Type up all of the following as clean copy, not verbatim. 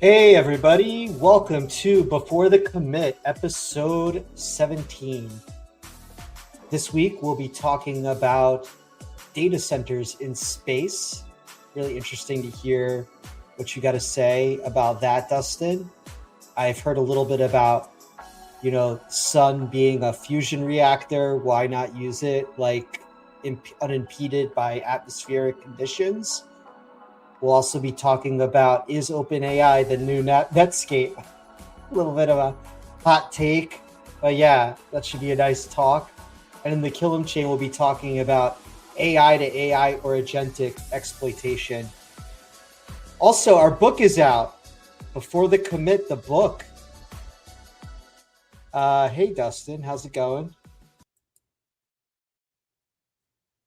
Hey everybody, welcome to Before the Commit, episode 17. This week we'll be talking about data centers in space. Really interesting to hear what you got to say about that, Dustin. I've heard a little bit about, sun being a fusion reactor. Why not use it like unimpeded by atmospheric conditions? We'll also be talking about, is OpenAI the new Netscape? A little bit of a hot take, but yeah, that should be a nice talk. And in the Killam chain, we'll be talking about AI to AI or agentic exploitation. Also, our book is out. Before the Commit, the book. Hey, Dustin, how's it going?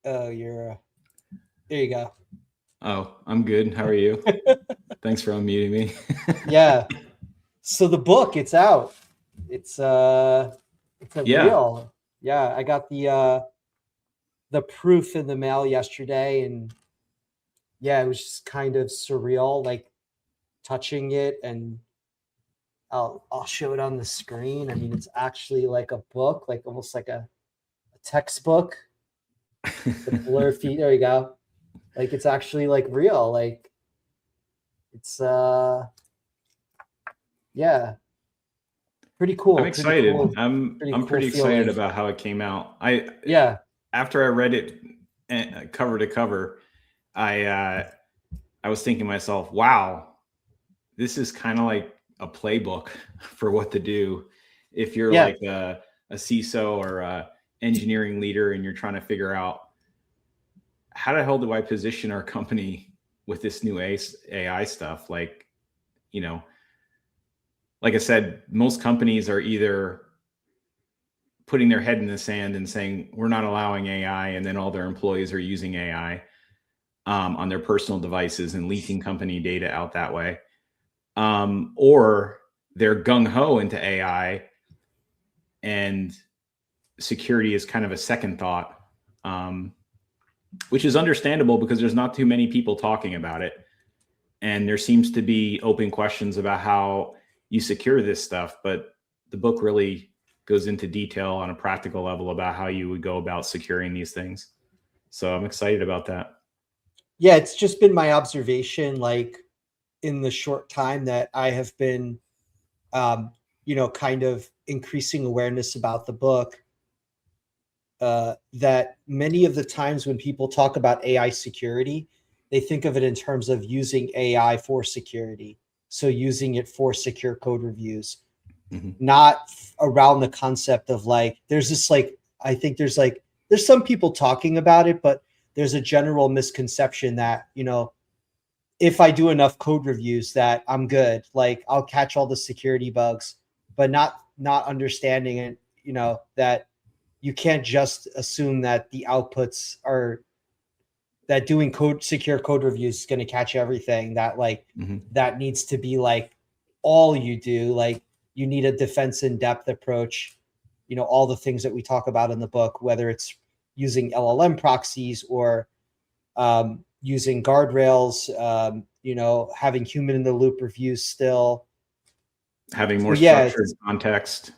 Oh, there you go. Oh, I'm good. How are you? Thanks for unmuting me. Yeah. So the book, it's out. It's real. Yeah, I got the proof in the mail yesterday, and yeah, it was just kind of surreal, like touching it, and I'll show it on the screen. I mean, it's actually like a book, like almost like a textbook. The blur feet. There you go. Like it's actually like real. Like it's yeah, pretty cool. I'm excited. Pretty cool, I'm cool pretty excited about how it came out. After I read it cover to cover, I was thinking to myself, wow, this is kind of like a playbook for what to do if you're like a CISO or a engineering leader and you're trying to figure out how the hell do I position our company with this new AI stuff? Like, like I said, most companies are either putting their head in the sand and saying, we're not allowing AI, and then all their employees are using AI on their personal devices and leaking company data out that way. Or they're gung-ho into AI and security is kind of a second thought, which is understandable because there's not too many people talking about it. And there seems to be open questions about how you secure this stuff, but the book really goes into detail on a practical level about how you would go about securing these things. So I'm excited about that. Yeah, it's just been my observation, like in the short time that I have been, kind of increasing awareness about the book, that many of the times when people talk about AI security, they think of it in terms of using AI for security. So using it for secure code reviews, not around the concept of like, there's this like, I think there's some people talking about it, but there's a general misconception that, if I do enough code reviews that I'm good, like I'll catch all the security bugs, but not understanding it, that you can't just assume that the outputs are that doing secure code reviews is going to catch everything. That like that needs to be like all you do. Like you need a defense in depth approach. All the things that we talk about in the book, whether it's using LLM proxies or using guardrails, having human in the loop reviews still. Having more structured context,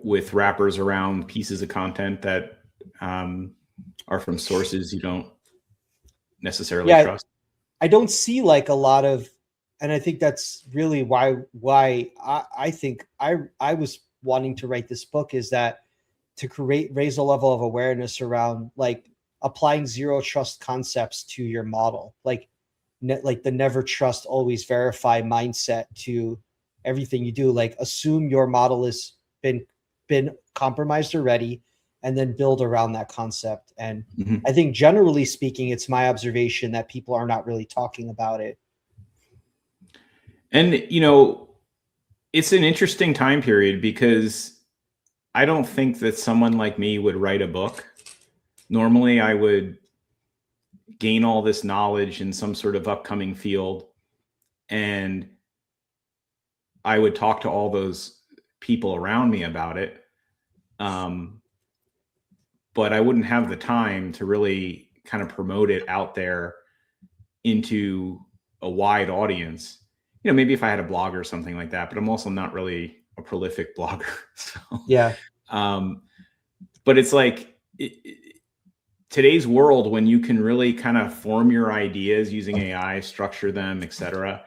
with wrappers around pieces of content that are from sources you don't necessarily trust. I don't see like a lot of, and I think that's really why I think I was wanting to write this book, is that to raise a level of awareness around like applying zero trust concepts to your model, like the never trust, always verify mindset to everything you do. Like assume your model has been compromised already, and then build around that concept. And I think generally speaking, it's my observation that people are not really talking about it. And, it's an interesting time period because I don't think that someone like me would write a book. Normally I would gain all this knowledge in some sort of upcoming field, and I would talk to all those people around me about it. But I wouldn't have the time to really kind of promote it out there into a wide audience. maybe if I had a blog or something like that, but I'm also not really a prolific blogger. So, yeah. But it's like today's world, when you can really kind of form your ideas using AI, structure them, etc.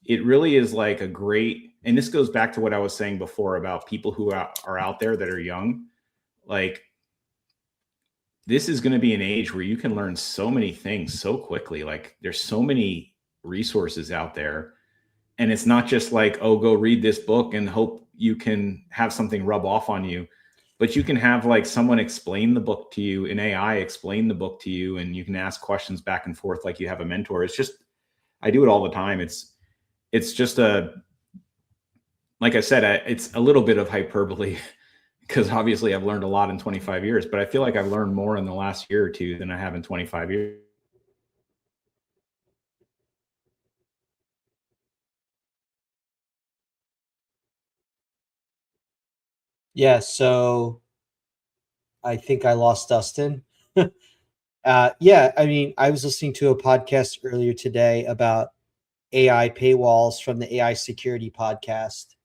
It really is like a great, and this goes back to what I was saying before about people who are out there that are young. Like, this is going to be an age where you can learn so many things so quickly. Like, there's so many resources out there. And it's not just like, oh, go read this book and hope you can have something rub off on you. But you can have like someone explain the book to you, an AI explain the book to you, and you can ask questions back and forth like you have a mentor. It's just, I do it all the time. It's just like I said, it's a little bit of hyperbole because obviously I've learned a lot in 25 years, but I feel like I've learned more in the last year or two than I have in 25 years. Yeah. So I think I lost Dustin. Yeah. I mean, I was listening to a podcast earlier today about AI paywalls from the AI security podcast.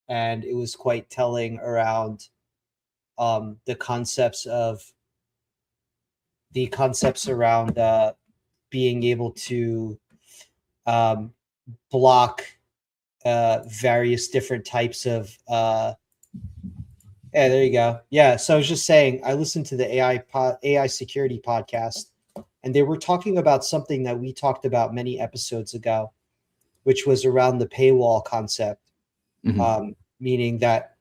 And it was quite telling around the concepts around being able to block various different types of yeah, there you go. Yeah, so I was just saying, I listened to the AI security podcast, and they were talking about something that we talked about many episodes ago, which was around the paywall concept, meaning that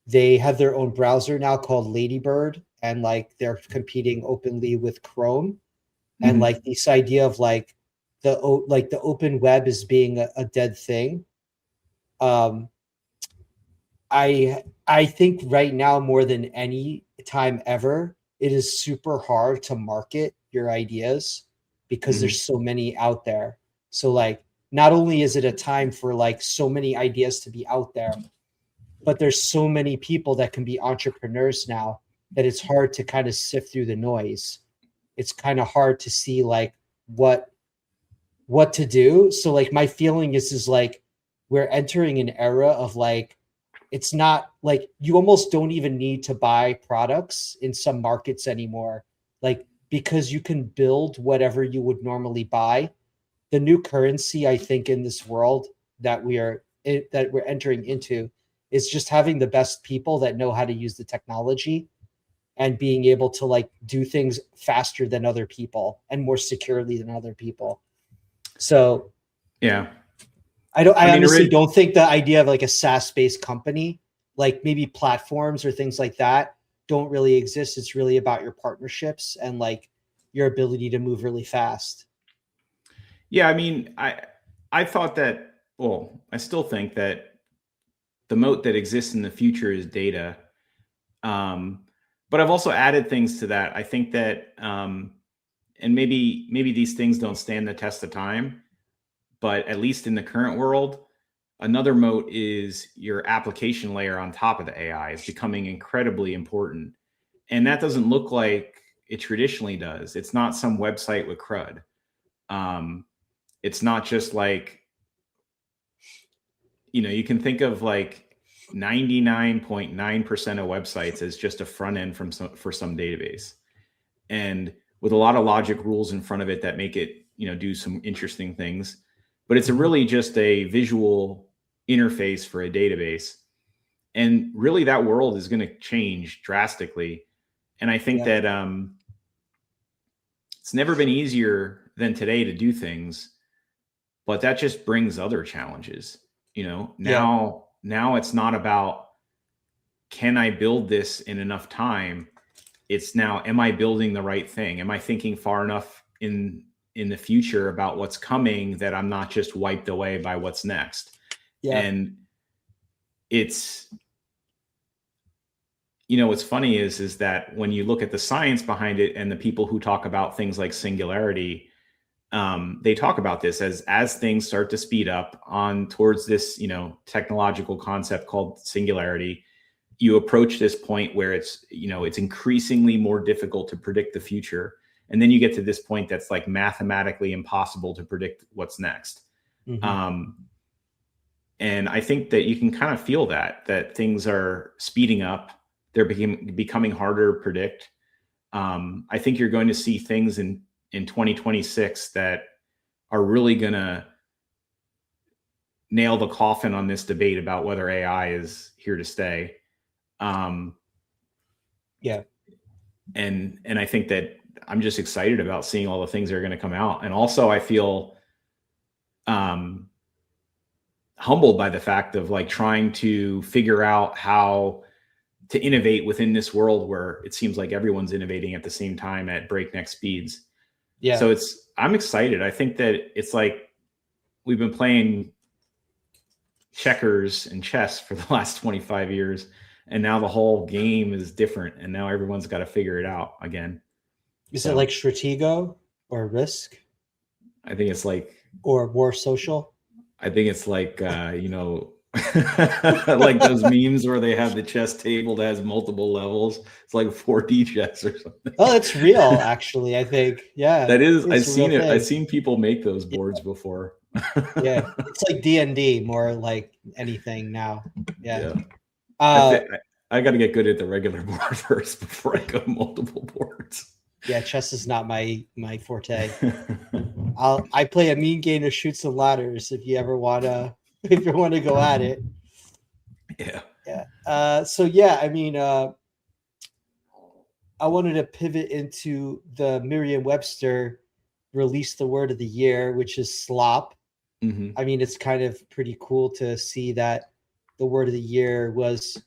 they have their own browser now called Ladybird, and like they're competing openly with Chrome, and like this idea of like the open web as being a dead thing. I think right now more than any time ever, it is super hard to market your ideas because there's so many out there. So like, not only is it a time for like so many ideas to be out there, but there's so many people that can be entrepreneurs now that it's hard to kind of sift through the noise. It's kind of hard to see like what to do. So like my feeling is like we're entering an era of like, it's not like you almost don't even need to buy products in some markets anymore, like because you can build whatever you would normally buy. The new currency, I think, in this world that we're entering into is just having the best people that know how to use the technology and being able to like do things faster than other people and more securely than other people. So yeah. I honestly don't think the idea of like a SaaS-based company, like maybe platforms or things like that, don't really exist. It's really about your partnerships and like your ability to move really fast. Yeah, I mean, I thought that, well, I still think that the moat that exists in the future is data. But I've also added things to that. I think that, and maybe these things don't stand the test of time, but at least in the current world, another moat is your application layer on top of the AI is becoming incredibly important. And that doesn't look like it traditionally does. It's not some website with CRUD. It's not just like, you can think of like 99.9% of websites as just a front end for some database. And with a lot of logic rules in front of it that make it, do some interesting things. But it's really just a visual interface for a database. And really that world is going to change drastically. And I think that it's never been easier than today to do things, but that just brings other challenges. Now it's not about, can I build this in enough time? It's now, am I building the right thing? Am I thinking far enough in the future about what's coming that I'm not just wiped away by what's next? Yeah. And it's, what's funny is that when you look at the science behind it and the people who talk about things like singularity, they talk about this as things start to speed up on towards this, technological concept called singularity. You approach this point where it's increasingly more difficult to predict the future. And then you get to this point that's like mathematically impossible to predict what's next. And I think that you can kind of feel that things are speeding up. They're becoming harder to predict. I think you're going to see things in 2026 that are really going to nail the coffin on this debate about whether AI is here to stay. Yeah. And I think that I'm just excited about seeing all the things that are going to come out. And also I feel humbled by the fact of like trying to figure out how to innovate within this world where it seems like everyone's innovating at the same time at breakneck speeds. Yeah. So I'm excited. I think that it's like we've been playing checkers and chess for the last 25 years. And now the whole game is different. And now everyone's got to figure it out again. Is it like Stratego or Risk? I think it's like... Or War Social? I think it's like, like those memes where they have the chess table that has multiple levels. It's like 4D chess or something. Oh, it's real, actually, I think. Yeah. That is, I've seen it. I've seen people make those boards before. Yeah. It's like D&D more like anything now. Yeah. I got to get good at the regular board first before I go multiple boards. Yeah, chess is not my forte. I play a mean game of Chutes and Ladders if you ever wanna go at it. Yeah. Yeah. So yeah, I mean, I wanted to pivot into the Merriam-Webster released the word of the year, which is slop. Mm-hmm. I mean, it's kind of pretty cool to see that the word of the year was,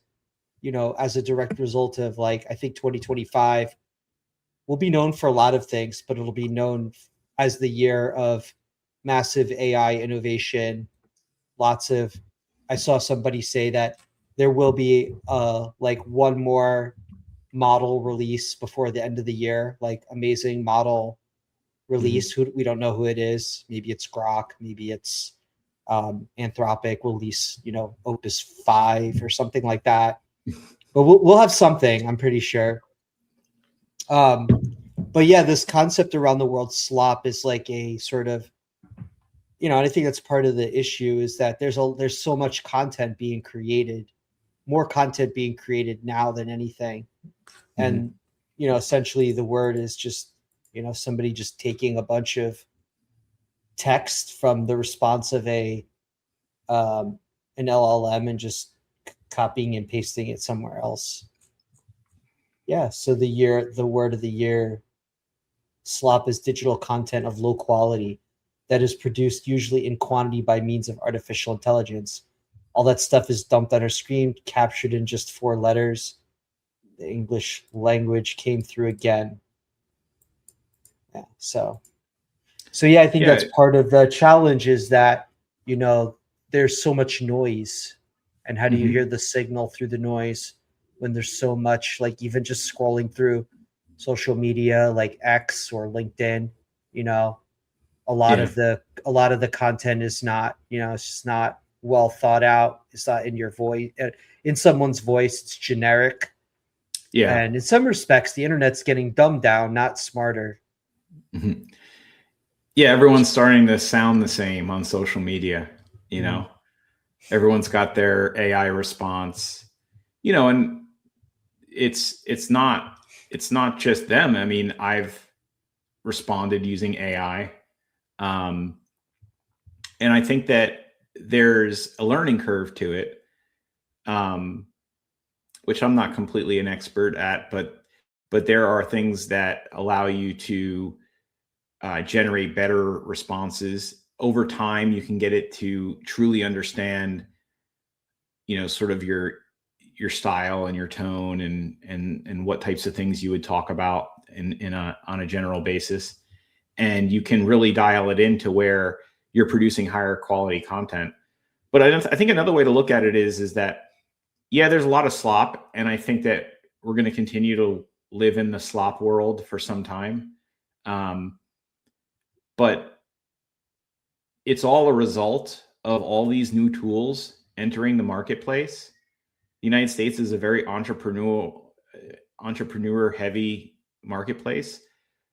as a direct result of like, I think 2025 will be known for a lot of things, but it'll be known as the year of massive AI innovation. I saw somebody say that there will be like one more model release before the end of the year, like amazing model release. Mm-hmm. We don't know who it is. Maybe it's Grok, maybe it's Anthropic release, Opus 5 or something like that. But we'll have something, I'm pretty sure. But yeah, this concept around the world slop is like a sort of, and I think that's part of the issue is that there's so much content being created, more content being created now than anything. Mm-hmm. And, essentially the word is just, somebody just taking a bunch of text from the response of an LLM and just copying and pasting it somewhere else. Yeah. So the word of the year, slop, is digital content of low quality that is produced usually in quantity by means of artificial intelligence. All that stuff is dumped on a screen, captured in just 4 letters. The English language came through again. Yeah. So yeah, I think that's part of the challenge is that, there's so much noise. And how do you hear the signal through the noise when there's so much, like even just scrolling through social media like X or LinkedIn, a lot of the content is not, it's just not well thought out. It's not in your voice, in someone's voice. It's generic. Yeah. And in some respects, the internet's getting dumbed down, not smarter. Mm-hmm. Yeah. Everyone's starting to sound the same on social media, everyone's got their AI response, and it's not just them. I mean, I've responded using AI. And I think that there's a learning curve to it, which I'm not completely an expert at, but there are things that allow you to generate better responses. Over time, you can get it to truly understand, sort of your style and your tone and what types of things you would talk about on a general basis. And you can really dial it into where you're producing higher quality content. But I think another way to look at it is that, yeah, there's a lot of slop. And I think that we're going to continue to live in the slop world for some time. But it's all a result of all these new tools entering the marketplace. The United States is a very entrepreneur heavy marketplace.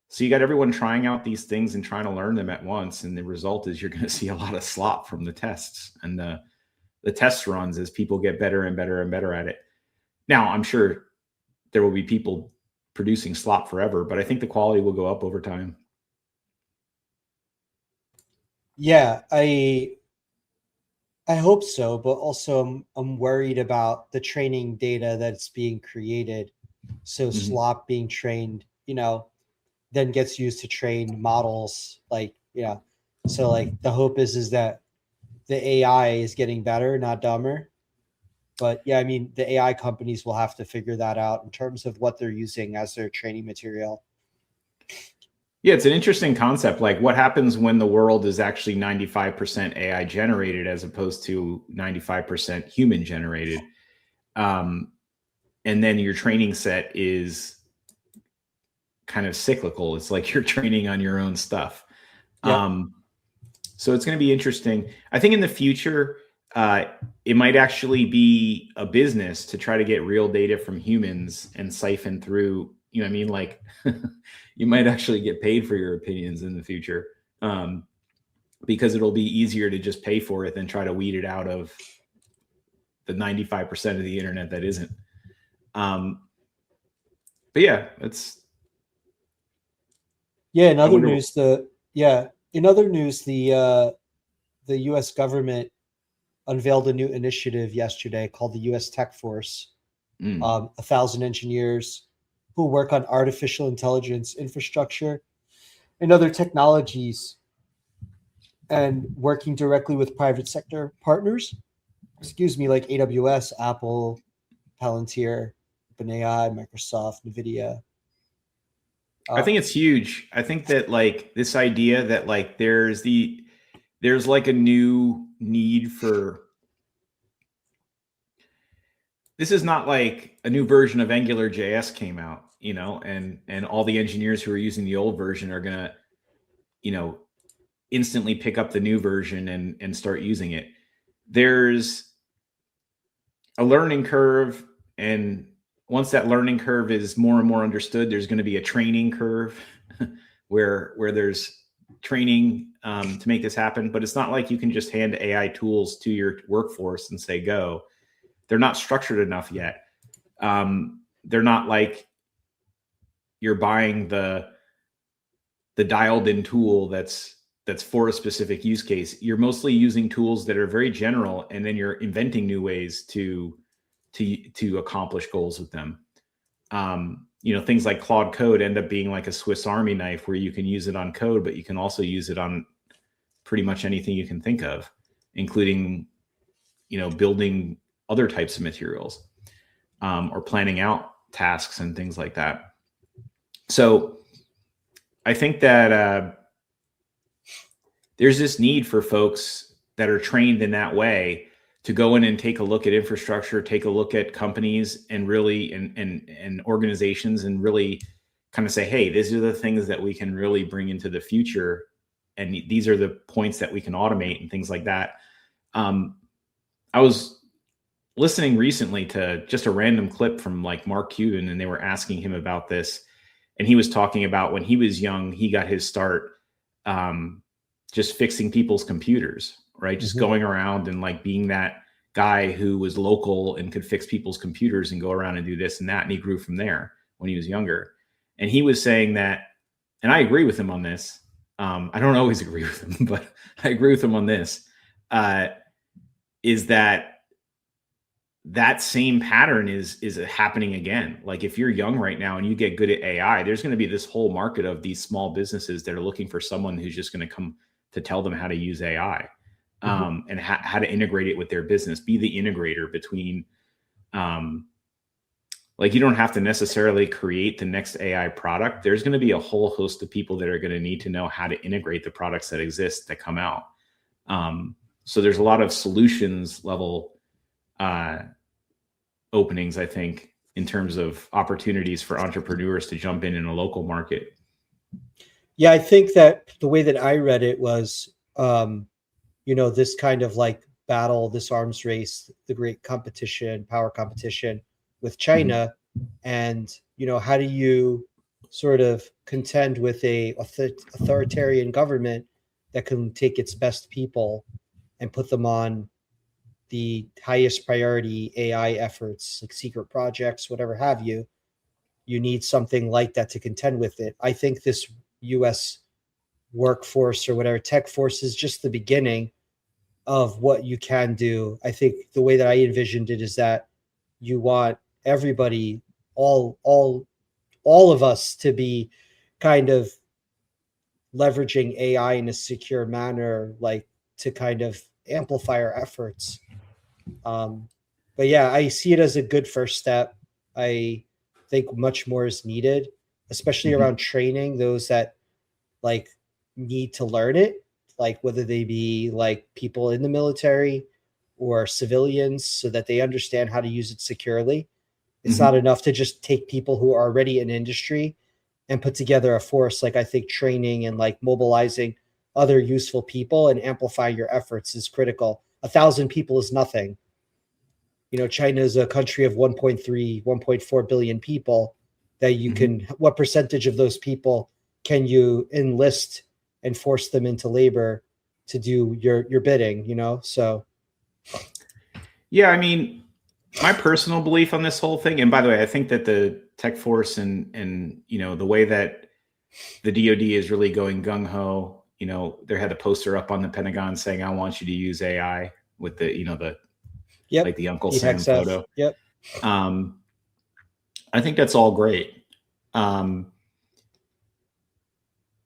So you got everyone trying out these things and trying to learn them at once. And the result is you're going to see a lot of slop from the tests and the test runs as people get better and better and better at it. Now, I'm sure there will be people producing slop forever, but I think the quality will go up over time. Yeah, I hope so, but also I'm worried about the training data that's being created. So slop being trained, then gets used to train models. So like the hope is that the AI is getting better, not dumber. But yeah, I mean, the AI companies will have to figure that out in terms of what they're using as their training material. Yeah, it's an interesting concept. Like, what happens when the world is actually 95% AI generated as opposed to 95% human generated? And then your training set is kind of cyclical. It's like you're training on your own stuff. Yep. So it's going to be interesting. I think in the future, it might actually be a business to try to get real data from humans and siphon through, you know what I mean? Like you might actually get paid for your opinions in the future, because it'll be easier to just pay for it than try to weed it out of the 95% of the internet that isn't. But yeah, in other news, the U.S. government unveiled a new initiative yesterday called the U.S. Tech Force. 1,000 engineers who work on artificial intelligence infrastructure and other technologies, and working directly with private sector partners. Like AWS, Apple, Palantir, OpenAI, Microsoft, NVIDIA. I think it's huge. I think that like this idea that like there's like a new need for, this is not like a new version of AngularJS came out, and all the engineers who are using the old version are going to, instantly pick up the new version and start using it. There's a learning curve, and once that learning curve is more and more understood, there's going to be a training curve where there's training to make this happen. But it's not like you can just hand AI tools to your workforce and say, go. They're not structured enough yet. They're not like you're buying the dialed in tool that's for a specific use case. You're mostly using tools that are very general, and then you're inventing new ways to accomplish goals with them. Things like Claude Code end up being like a Swiss Army knife, where you can use it on code, but you can also use it on pretty much anything you can think of, including, building other types of materials, or planning out tasks and things like that. So I think that there's this need for folks that are trained in that way to go in and take a look at infrastructure, take a look at companies and really, and organizations, and really kind of say, hey, these are the things that we can really bring into the future. And these are the points that we can automate and things like that. I was listening recently to just a random clip from like Mark Cuban, and they were asking him about this. And he was talking about when he was young, he got his start just fixing people's computers, right? Just going around and like being that guy who was local and could fix people's computers and go around and do this and that. And he grew from there when he was younger. And he was saying that, and I agree with him on this. I don't always agree with him, but I agree with him on this, is that same pattern is happening again. Like if you're young right now and you get good at AI, there's going to be this whole market of these small businesses that are looking for someone who's just going to come to tell them how to use AI, and how to integrate it with their business, be the integrator between, like you don't have to necessarily create the next AI product. There's going to be a whole host of people that are going to need to know how to integrate the products that exist that come out. So there's a lot of solutions level openings, I think, in terms of opportunities for entrepreneurs to jump in a local market. Yeah, I think that the way that I read it was, this kind of like battle, this arms race, the great competition, power competition with China. And, how do you sort of contend with a authoritarian government that can take its best people and put them on the highest priority AI efforts, like secret projects, whatever have you, you need something like that to contend with it. I think this US workforce or whatever tech force is just the beginning of what you can do. I think the way that I envisioned it is that you want everybody, all of us, to be kind of leveraging AI in a secure manner, like to kind of amplify our efforts. But yeah, I see it as a good first step. I think much more is needed, especially around training those that like need to learn it, like whether they be like people in the military or civilians, so that they understand how to use it securely. It's not enough to just take people who are already in industry and put together a force. Like I think training and like mobilizing other useful people and amplifying your efforts is critical. 1,000 people is nothing. You know, China is a country of 1.3, 1.4 billion people that you can, what percentage of those people can you enlist and force them into labor to do your bidding, you know? So. Yeah. I mean, my personal belief on this whole thing, and by the way, I think that the tech force and you know, the way that the DoD is really going gung-ho, you know, they had a poster up on the Pentagon saying, I want you to use AI with the, you know, the, like the Uncle Sam photo. Yep. I think that's all great.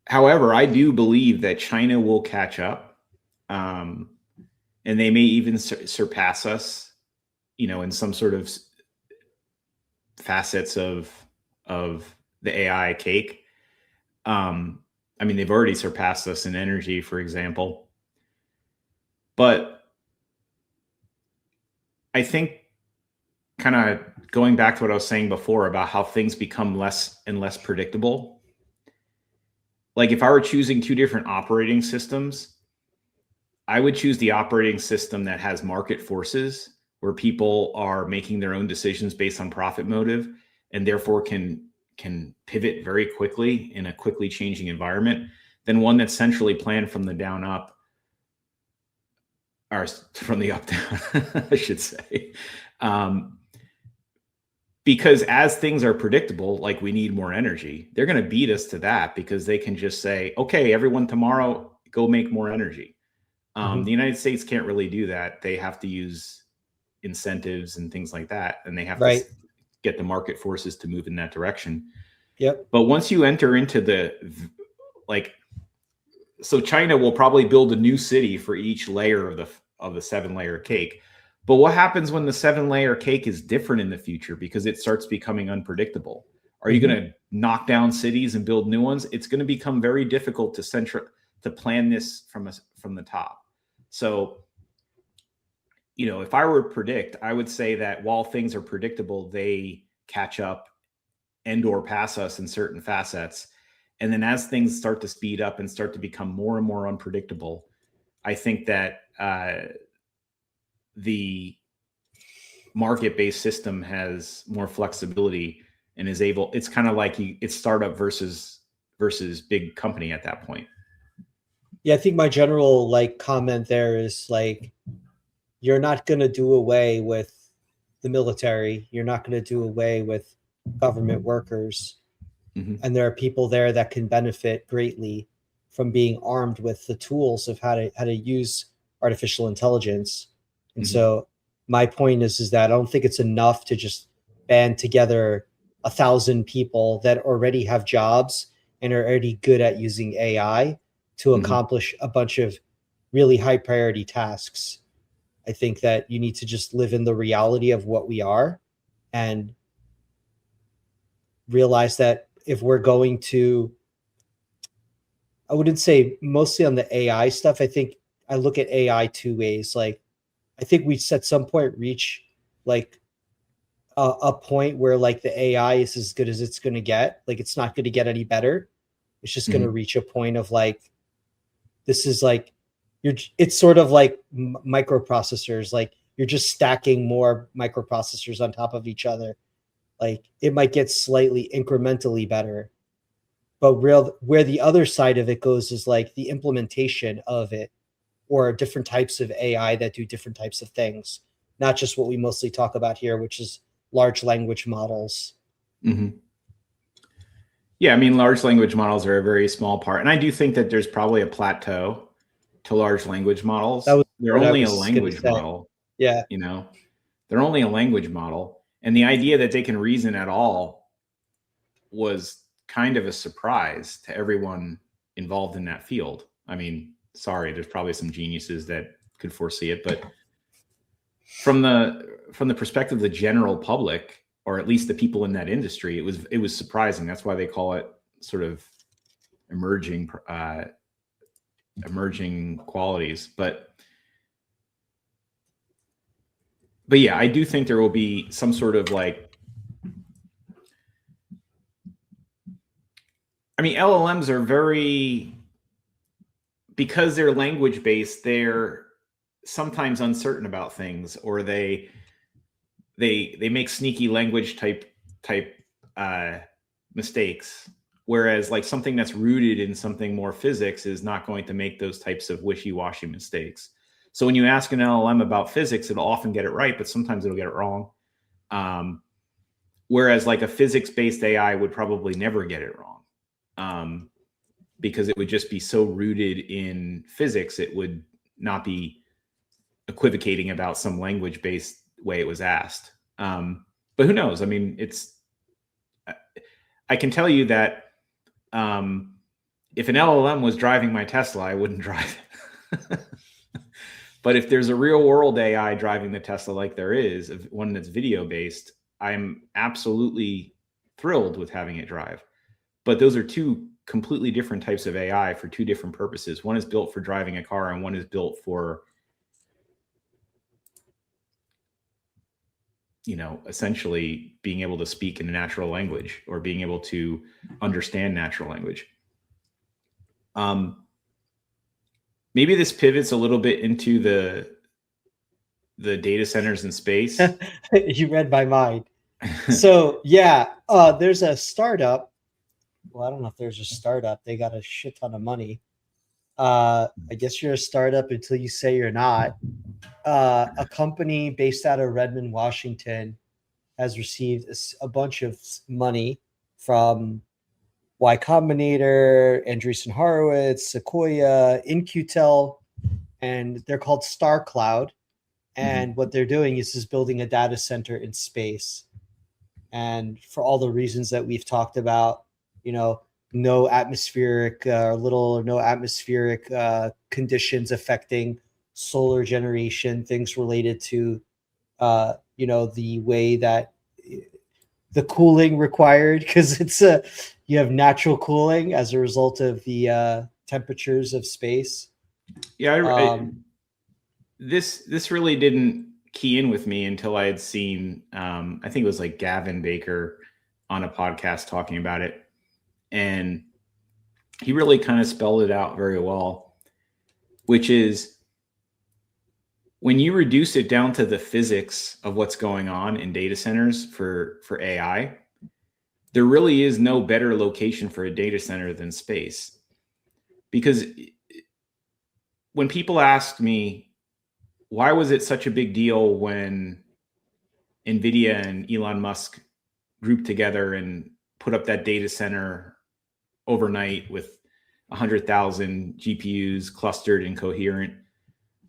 However, I do believe that China will catch up, and they may even surpass us, you know, in some sort of facets of the AI cake. I mean, they've already surpassed us in energy, for example. But I think, kind of going back to what I was saying before about how things become less and less predictable. Like if I were choosing two different operating systems, I would choose the operating system that has market forces, where people are making their own decisions based on profit motive and therefore can pivot very quickly in a quickly changing environment, than one that's centrally planned from the down up, or from the up down, I should say. Because as things are predictable, like we need more energy, they're going to beat us to that, because they can just say, okay, everyone tomorrow go make more energy. The United States can't really do that. They have to use incentives and things like that. And they have to get the market forces to move in that direction. Yep. But once you enter into the, like, so China will probably build a new city for each layer of the 7-layer cake. But what happens when the 7-layer cake is different in the future, because it starts becoming unpredictable? Are you going to knock down cities and build new ones? It's going to become very difficult to plan this from the top. So, you know, if I were to predict, I would say that while things are predictable, they catch up and or pass us in certain facets. And then as things start to speed up and start to become more and more unpredictable, I think that the market-based system has more flexibility and is able, it's kind of like it's startup versus big company at that point. Yeah, I think my general like comment there is like, you're not going to do away with the military. You're not going to do away with government workers. And there are people there that can benefit greatly from being armed with the tools of how to use artificial intelligence. And so my point is that I don't think it's enough to just band together 1,000 people that already have jobs and are already good at using AI to accomplish a bunch of really high priority tasks. I think that you need to just live in the reality of what we are and realize that if we're going to, I wouldn't say mostly on the AI stuff. I think I look at AI two ways. Like, I think we at some point reach like a point where like the AI is as good as it's going to get. Like, it's not going to get any better. It's just going to reach a point of like, this is like, it's sort of like microprocessors. Like, you're just stacking more microprocessors on top of each other. Like, it might get slightly incrementally better, but where the other side of it goes is like the implementation of it. or different types of AI that do different types of things, not just what we mostly talk about here, which is large language models. Mm-hmm. Yeah, I mean, large language models are a very small part. And I do think that there's probably a plateau to large language models. They're only a language model. Yeah. You know, they're only a language model. And the idea that they can reason at all was kind of a surprise to everyone involved in that field. I mean, sorry, there's probably some geniuses that could foresee it, but from the perspective of the general public, or at least the people in that industry, it was surprising. That's why they call it sort of emerging qualities. But yeah, I do think there will be some sort of like, I mean, LLMs are because they're language based, they're sometimes uncertain about things, or they make sneaky language type mistakes, whereas like something that's rooted in something more physics is not going to make those types of wishy-washy mistakes. So when you ask an LLM about physics, it'll often get it right, but sometimes it'll get it wrong. Whereas like a physics-based AI would probably never get it wrong, because it would just be so rooted in physics, it would not be equivocating about some language-based way it was asked. But who knows? I mean, I can tell you that if an LLM was driving my Tesla, I wouldn't drive it. But if there's a real world AI driving the Tesla, like there is, one that's video based, I'm absolutely thrilled with having it drive. But those are two completely different types of AI for two different purposes. One is built for driving a car, and one is built for, you know, essentially being able to speak in a natural language or being able to understand natural language. Maybe this pivots a little bit into the data centers in space. You read my mind. So yeah, there's a startup. Well, I don't know if there's a startup. They got a shit ton of money. I guess you're a startup until you say you're not. A company based out of Redmond, Washington, has received a bunch of money from Y Combinator, Andreessen Horowitz, Sequoia, In-Q-Tel, and they're called Star Cloud. And what they're doing is building a data center in space. And for all the reasons that we've talked about, you know, no atmospheric, little or no atmospheric conditions affecting solar generation, things related to, you know, the way that the cooling required, because you have natural cooling as a result of the temperatures of space. Yeah, this really didn't key in with me until I had seen, I think it was like Gavin Baker on a podcast talking about it. And he really kind of spelled it out very well, which is when you reduce it down to the physics of what's going on in data centers for AI, there really is no better location for a data center than space. Because when people ask me, why was it such a big deal when NVIDIA and Elon Musk grouped together and put up that data center overnight with 100,000 GPUs clustered and coherent?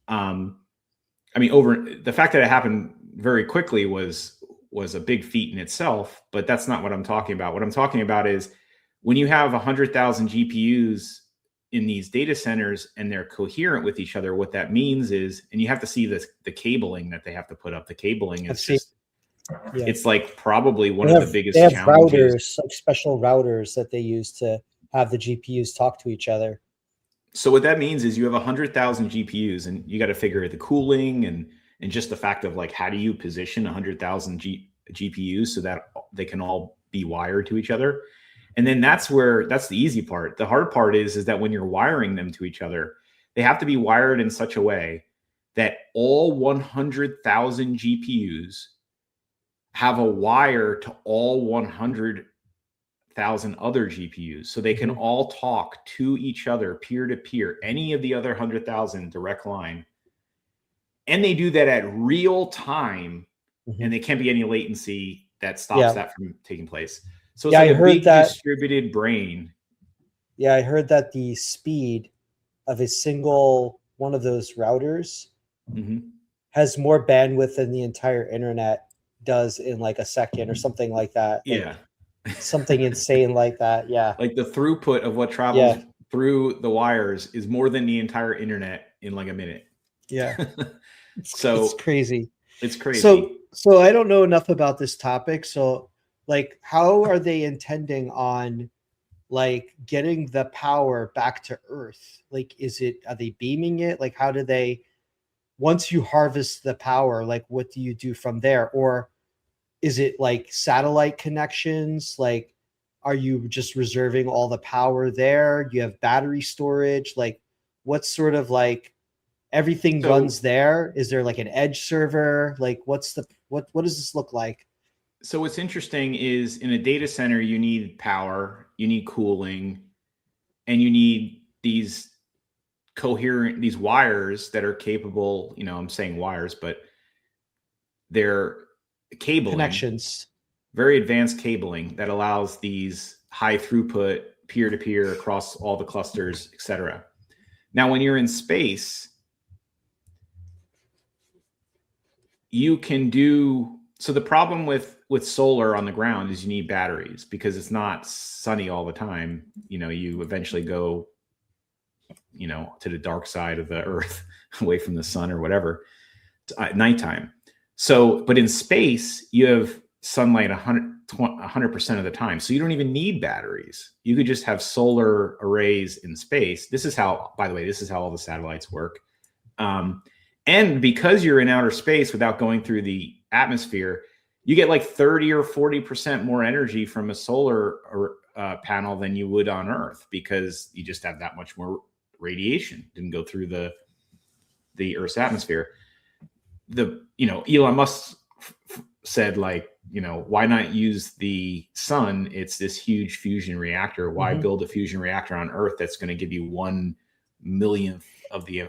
I mean, the fact that it happened very quickly was a big feat in itself, but that's not what I'm talking about. What I'm talking about is when you have 100,000 GPUs in these data centers and they're coherent with each other, what that means is, and you have to see the cabling that they have to put up. The cabling is just, it's like probably one of the biggest challenges. Routers, like special routers that they use to have the GPUs talk to each other. So what that means is you have 100,000 GPUs, and you got to figure the cooling and just the fact of like, how do you position 100,000 GPUs so that they can all be wired to each other? And then that's the easy part. The hard part is that when you're wiring them to each other, they have to be wired in such a way that all 100,000 GPUs have a wire to all 100,000 100,000 other GPUs. So they can all talk to each other, peer to peer, any of the other 100,000 direct line. And they do that at real time. And there can't be any latency that stops that from taking place. So it's like a big distributed brain. Yeah, I heard that the speed of a single one of those routers has more bandwidth than the entire internet does in like a second or something like that. Yeah. Like something insane like that. Yeah. Like the throughput of what travels through the wires is more than the entire internet in like a minute. Yeah. So it's crazy. It's crazy. So I don't know enough about this topic. So like, how are they intending on like getting the power back to Earth? Like, are they beaming it? Like, how do they, once you harvest the power, like what do you do from there? Or is it like satellite connections? Like, are you just reserving all the power there? You have battery storage? Like, what's sort of like everything runs there? Is there like an edge server? Like, what does this look like? So what's interesting is in a data center, you need power, you need cooling, and you need these wires that are capable, I'm saying wires, but they're cabling. Connections. Very advanced cabling that allows these high throughput peer-to-peer across all the clusters, et cetera. Now, when you're in space, you can do, so the problem with solar on the ground is you need batteries because it's not sunny all the time. You eventually go, to the dark side of the earth, away from the sun or whatever, at nighttime. So, but in space, you have sunlight 100% of the time. So you don't even need batteries. You could just have solar arrays in space. This is how, by the way, all the satellites work. And because you're in outer space without going through the atmosphere, you get like 30 or 40% more energy from a solar panel than you would on Earth because you just have that much more radiation. Didn't go through the Earth's atmosphere. Elon Musk said, like, why not use the sun? It's this huge fusion reactor. Why build a fusion reactor on Earth that's going to give you 1/1,000,000th of the,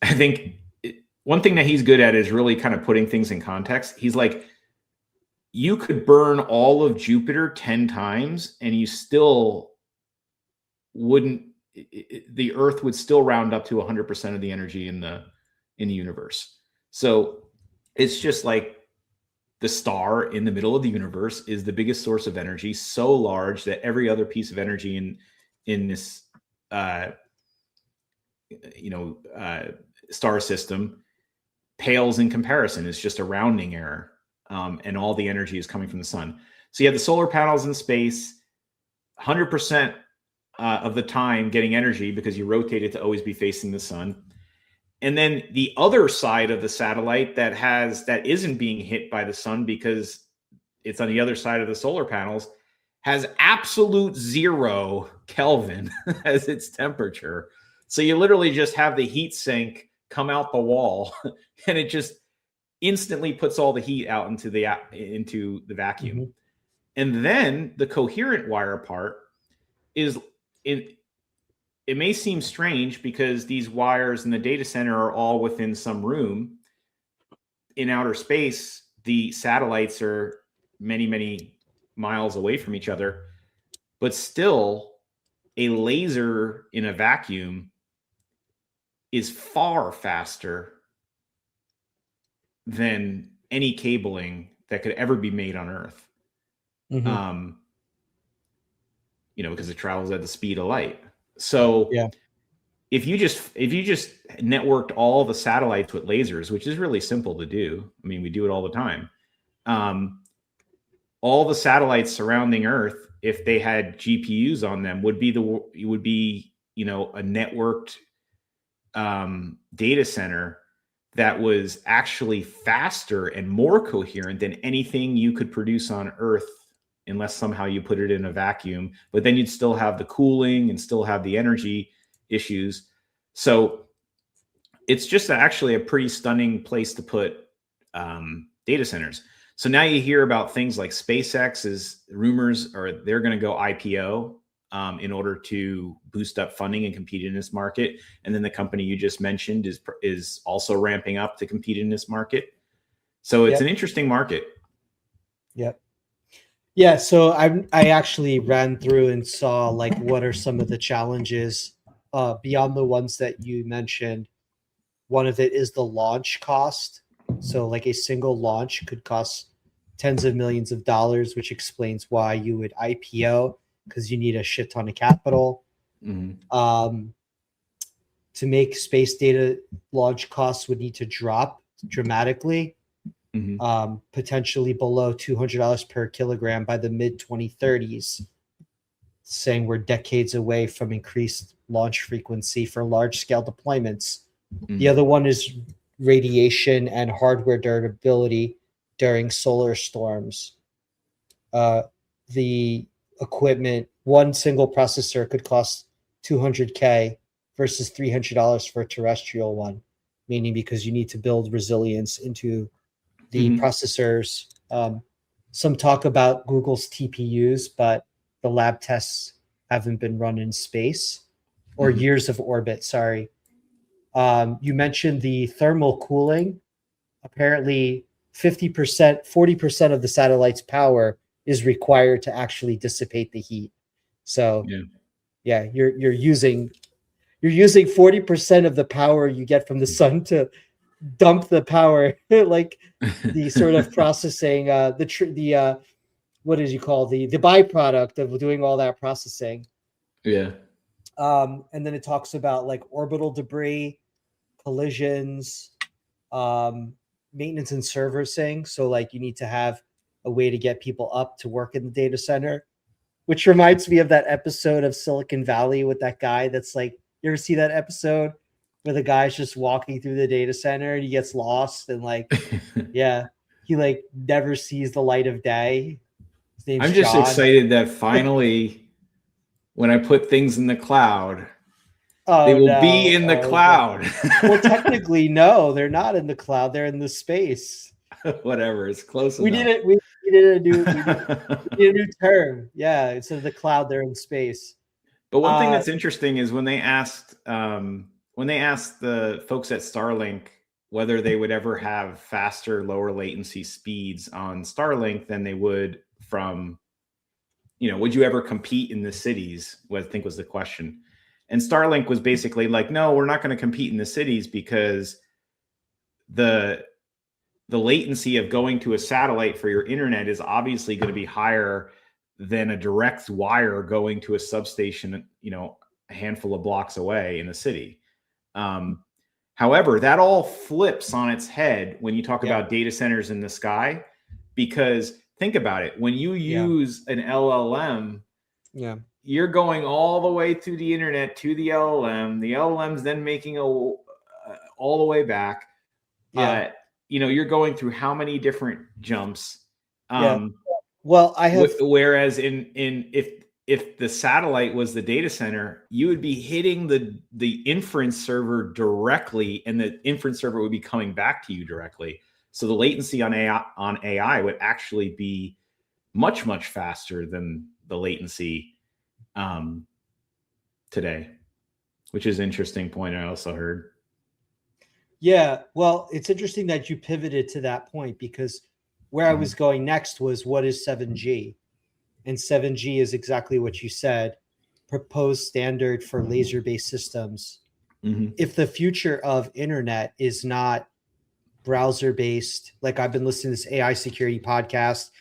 I think one thing that he's good at is really kind of putting things in context. He's like, you could burn all of Jupiter 10 times and you still wouldn't, the Earth would still round up to 100% of the energy in the universe. So it's just like the star in the middle of the universe is the biggest source of energy, so large that every other piece of energy in this, star system pales in comparison. It's just a rounding error. And all the energy is coming from the sun. So you have the solar panels in space, 100% of the time getting energy because you rotate it to always be facing the sun. And then the other side of the satellite that isn't being hit by the sun because it's on the other side of the solar panels has absolute 0 Kelvin as its temperature. So you literally just have the heat sink come out the wall and it just instantly puts all the heat out into the vacuum. And then the coherent wire part is, it may seem strange because these wires in the data center are all within some room. In outer space, the satellites are many, many miles away from each other, but still a laser in a vacuum is far faster than any cabling that could ever be made on Earth. Because it travels at the speed of light. So if you just networked all the satellites with lasers, which is really simple to do. I mean, we do it all the time. All the satellites surrounding Earth, if they had GPUs on them, would be a networked data center that was actually faster and more coherent than anything you could produce on Earth, unless somehow you put it in a vacuum. But then you'd still have the cooling and still have the energy issues. So it's just actually a pretty stunning place to put data centers. So now you hear about things like SpaceX is rumors, or they're going to go IPO in order to boost up funding and compete in this market. And then the company you just mentioned is also ramping up to compete in this market. So it's an interesting market. Yep. Yeah. So I actually ran through and saw like what are some of the challenges beyond the ones that you mentioned. One of it is the launch cost. So like a single launch could cost tens of millions of dollars, which explains why you would IPO, because you need a shit ton of capital. To make space data, launch costs would need to drop dramatically, potentially below $200 per kilogram by the mid 2030s, saying we're decades away from increased launch frequency for large scale deployments. The other one is radiation and hardware durability during solar storms. The equipment, one single processor could cost $200K versus $300 for a terrestrial one, meaning because you need to build resilience into the processors. Some talk about Google's TPUs, but the lab tests haven't been run in space or years of orbit. Sorry. You mentioned the thermal cooling. Apparently 50%, 40% of the satellite's power is required to actually dissipate the heat. So you're using 40% of the power you get from the sun to dump the power, like the sort of processing, what did you call the byproduct of doing all that processing. Yeah. And then it talks about like orbital debris, collisions, maintenance and servicing. So like you need to have a way to get people up to work in the data center, which reminds me of that episode of Silicon Valley with that guy that's like, you ever see that episode where the guy's just walking through the data center and he gets lost and like, he like never sees the light of day. His name's I'm just John. excited that finally when I put things in the cloud, they will be in the cloud. Well, technically, no, they're not in the cloud. They're in the space. Whatever, it's close We enough. did it. We did a new term. Yeah, instead of the cloud, they're in space. But one thing that's interesting is when they asked the folks at Starlink whether they would ever have faster, lower latency speeds on Starlink than they would from, would you ever compete in the cities? What I think was the question. And Starlink was basically like, no, we're not going to compete in the cities because the latency of going to a satellite for your internet is obviously going to be higher than a direct wire going to a substation, a handful of blocks away in a city. However, that all flips on its head when you talk about data centers in the sky, because think about it. When you use an LLM, you're going all the way through the internet to the LLM. The LLM's then making all the way back. You're going through how many different jumps? Well, I have. Whereas if the satellite was the data center, you would be hitting the inference server directly, and the inference server would be coming back to you directly. So the latency on AI would actually be much, much faster than the latency today, which is an interesting point I also heard. Yeah, well, it's interesting that you pivoted to that point, because where I was going next was, what is 7G? And 7G is exactly what you said, proposed standard for laser-based systems. If the future of internet is not browser-based, like I've been listening to this AI security podcast,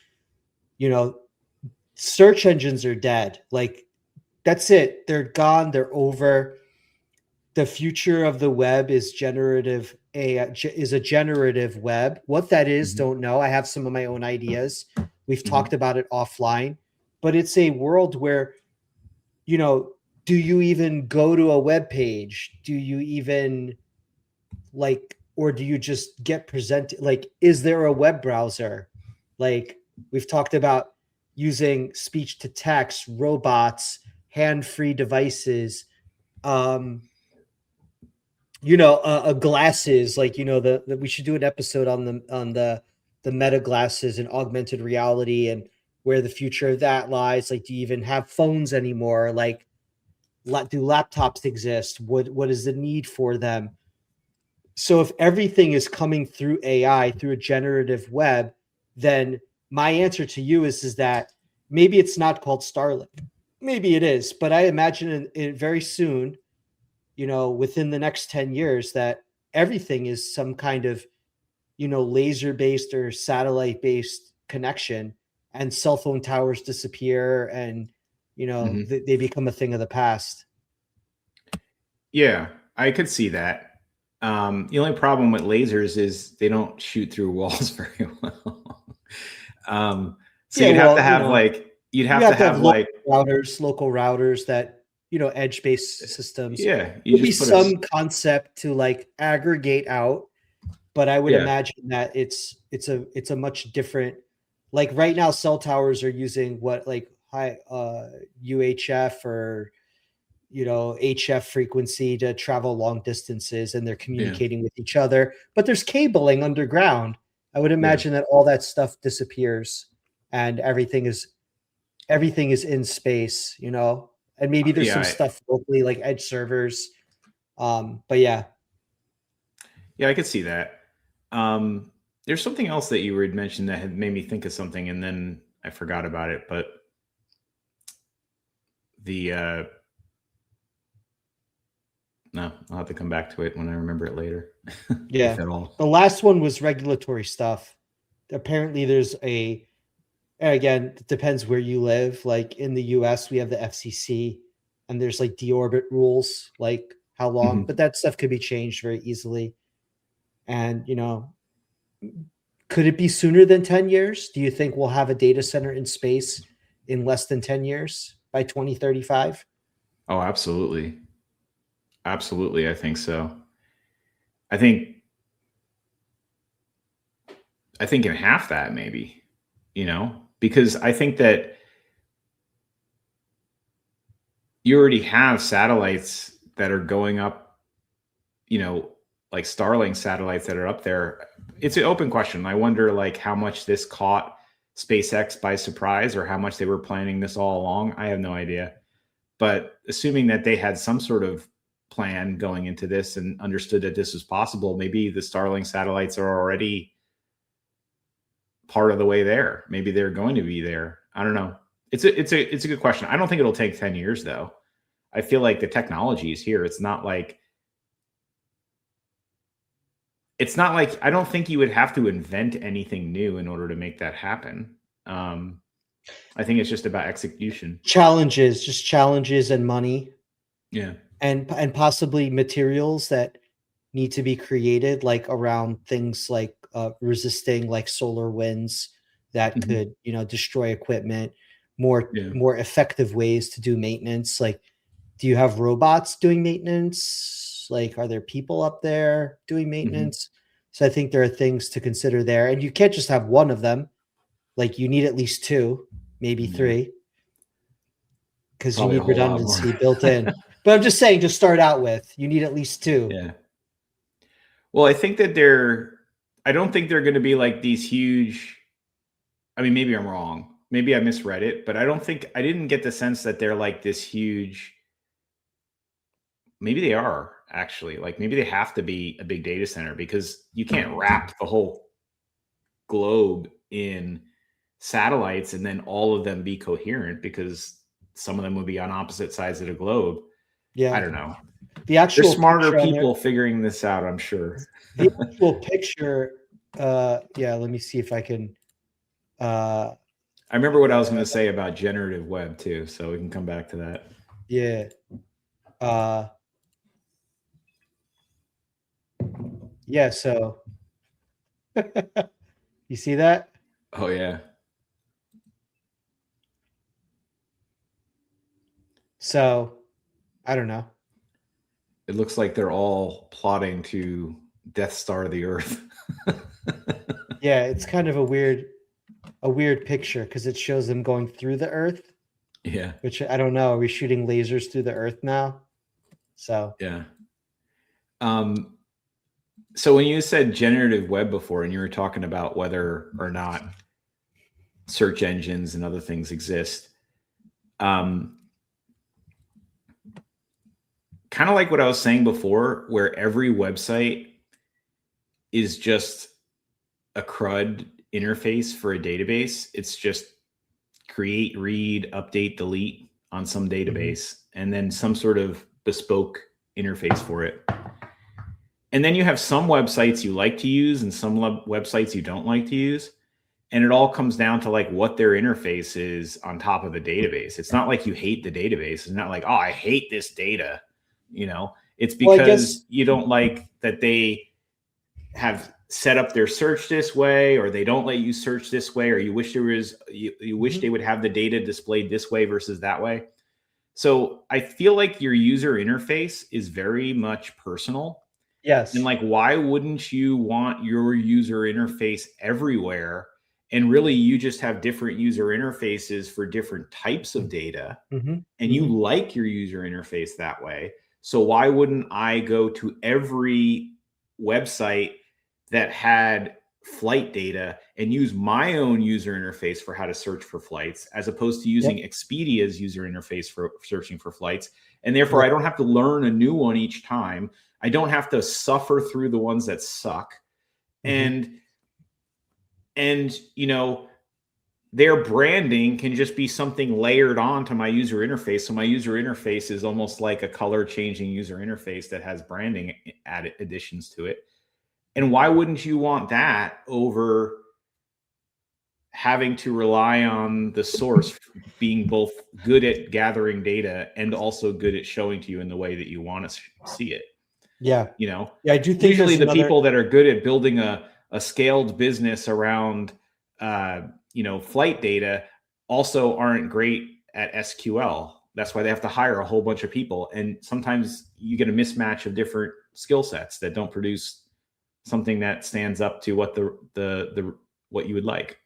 search engines are dead. Like, that's it. They're gone. They're over. The future of the web is generative AI, is a generative web. What that is, don't know. I have some of my own ideas. We've talked about it offline, but it's a world where, do you even go to a web page? Do you even or do you just get presented? Like, is there a web browser? Like, we've talked about using speech to text, robots, hand-free devices, glasses, like, we should do an episode on the the meta glasses and augmented reality and where the future of that lies. Like, do you even have phones anymore? Like, do laptops exist? What is the need for them? So if everything is coming through AI, through a generative web, then my answer to you is that maybe it's not called Starlink. Maybe it is, but I imagine in very soon, within the next 10 years, that everything is some kind of, laser-based or satellite-based connection, and cell phone towers disappear, and, they become a thing of the past. Yeah, I could see that. The only problem with lasers is they don't shoot through walls very well. So you'd have to have local routers that, edge-based systems. Yeah, There'll be some concept to like aggregate out, but I would imagine that it's a much different. Like right now, cell towers are using high UHF or HF frequency to travel long distances, and they're communicating with each other, but there's cabling underground. I would imagine that all that stuff disappears and everything is in space, and maybe there's some stuff locally like edge servers. But yeah, I could see that. There's something else that you had mentioned that had made me think of something, and then I forgot about it, but no, I'll have to come back to it when I remember it later. Yeah. The last one was regulatory stuff. Apparently there's again, it depends where you live. Like in the US, we have the FCC, and there's like deorbit rules, like how long, but that stuff could be changed very easily. And, could it be sooner than 10 years? Do you think we'll have a data center in space in less than 10 years by 2035? Oh, absolutely. Absolutely. I think so. I think in half that maybe, because I think that you already have satellites that are going up, like Starlink satellites that are up there. It's an open question. I wonder like how much this caught SpaceX by surprise or how much they were planning this all along. I have no idea. But assuming that they had some sort of plan going into this and understood that this was possible, maybe the Starlink satellites are already part of the way there. Maybe they're going to be there. I don't know. It's a good question. I don't think it'll take 10 years though. I feel like the technology is here. It's not like I don't think you would have to invent anything new in order to make that happen. I think it's just about execution. Challenges and money. Yeah. And possibly materials that need to be created, like around things like resisting like solar winds that could, destroy equipment, more effective ways to do maintenance. Like, do you have robots doing maintenance? Like, are there people up there doing maintenance? So I think there are things to consider there, and you can't just have one of them. Like, you need at least two, maybe three, because you need redundancy built in. But I'm just saying, to start out with, you need at least two. Yeah. Well, I think that I don't think they're going to be like these huge. I mean, maybe I'm wrong. Maybe I misread it, but I didn't get the sense that they're like this huge. Maybe they are actually, like, maybe they have to be a big data center because you can't wrap the whole globe in satellites and then all of them be coherent, because some of them would be on opposite sides of the globe. Yeah. I don't know. There's smarter people figuring this out, I'm sure. The actual picture, let me see if I can. I remember what I was going to say about generative web too, so we can come back to that. Yeah. So you see that? Oh yeah. So I don't know. It looks like they're all plotting to Death Star the Earth. Yeah, it's kind of a weird picture because it shows them going through the Earth. Yeah. Which I don't know. Are we shooting lasers through the Earth now? So yeah. So when you said generative web before, and you were talking about whether or not search engines and other things exist, kind of like what I was saying before, where every website is just a CRUD interface for a database. It's just create, read, update, delete on some database, and then some sort of bespoke interface for it. And then you have some websites you like to use and some websites you don't like to use. And it all comes down to like what their interface is on top of the database. It's not like you hate the database. It's not like, oh, I hate this data. You know, it's because you don't like that they have set up their search this way, or they don't let you search this way, or you wish there was, you wish they would have the data displayed this way versus that way. So I feel like your user interface is very much personal. Yes. And like, why wouldn't you want your user interface everywhere? And really, you just have different user interfaces for different types of data. And you like your user interface that way. So why wouldn't I go to every website that had flight data and use my own user interface for how to search for flights, as opposed to using Expedia's user interface for searching for flights? And therefore, I don't have to learn a new one each time. I don't have to suffer through the ones that suck. And you know, their branding can just be something layered onto my user interface. So my user interface is almost like a color changing user interface that has branding added additions to it. And why wouldn't you want that over having to rely on the source being both good at gathering data and also good at showing to you in the way that you want to see it? Yeah. You know, I do think usually the people that are good at building a scaled business around, you know, flight data also aren't great at SQL. That's why they have to hire a whole bunch of people. And sometimes you get a mismatch of different skill sets that don't produce something that stands up to what what you would like.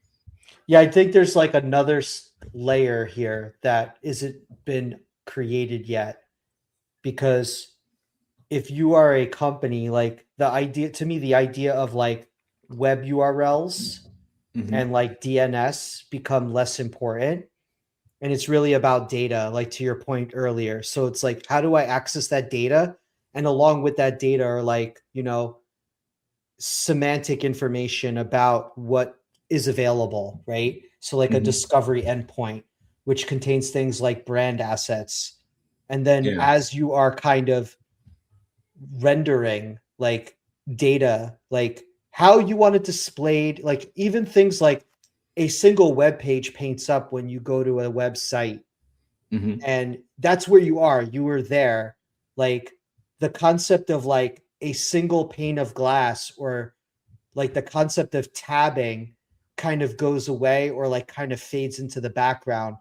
Yeah, I think there's like another layer here that isn't been created yet, because if you are a company, like the idea of like web URLs and like DNS become less important. And it's really about data, like to your point earlier. So it's like, how do I access that data? And along with that data are like, you know, semantic information about what is available, right? So like a discovery endpoint, which contains things like brand assets. And then as you are kind of rendering like data, like how you want it displayed, like even things like a single web page paints up when you go to a website. And that's where you are. You were there. Like the concept of like a single pane of glass, or like the concept of tabbing kind of goes away, or like kind of fades into the background.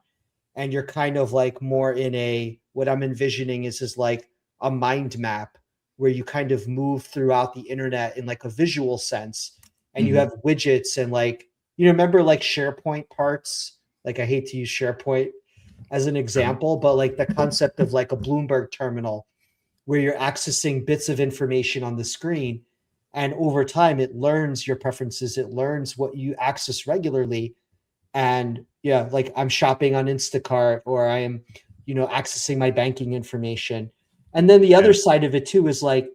And you're kind of like more in a, what I'm envisioning is like a mind map where you kind of move throughout the internet in like a visual sense. And you have widgets and like, you remember like SharePoint parts? Like I hate to use SharePoint as an example, but like the concept of like a Bloomberg terminal where you're accessing bits of information on the screen. And over time, it learns your preferences. It learns what you access regularly. And yeah, like I'm shopping on Instacart, or I am, you know, accessing my banking information. And then the other side of it too is like,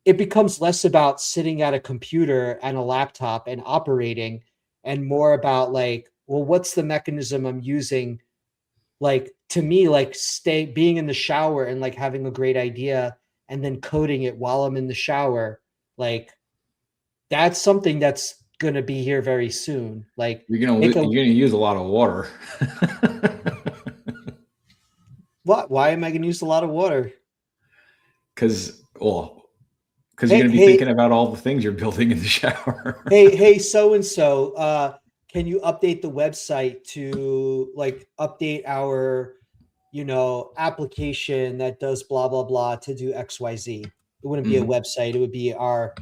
it becomes less about sitting at a computer and a laptop and operating, and more about like, well, what's the mechanism I'm using? Like to me, like being in the shower and like having a great idea and then coding it while I'm in the shower. Like that's something that's going to be here very soon. Like you're going to use a lot of water. What? Why am I going to use a lot of water? Because you're going to be thinking about all the things you're building in the shower. hey, so-and-so, can you update the website to like update our, you know, application that does blah, blah, blah to do XYZ? It wouldn't be a website. It would be our,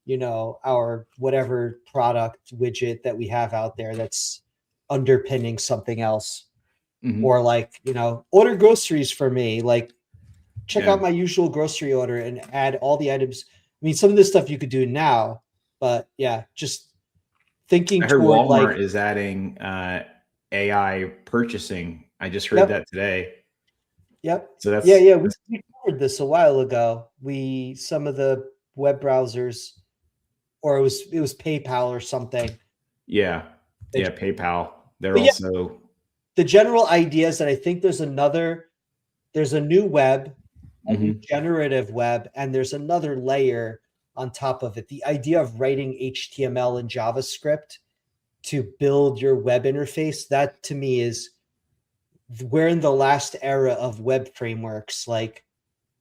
you know, our whatever product widget that we have out there that's underpinning something else. Or like, you know, order groceries for me. Like check out my usual grocery order and add all the items mean, some of this stuff you could do now, but yeah, just thinking I heard toward Walmart is adding AI purchasing. I just heard that today. Yep. So that's we covered this a while ago. Some of the web browsers, or it was PayPal or something. Yeah, PayPal. They're also the general idea is that I think there's a new web, a new generative web, and there's another layer on top of it. The idea of writing HTML and JavaScript to build your web interface, that to me is, we're in the last era of web frameworks, like,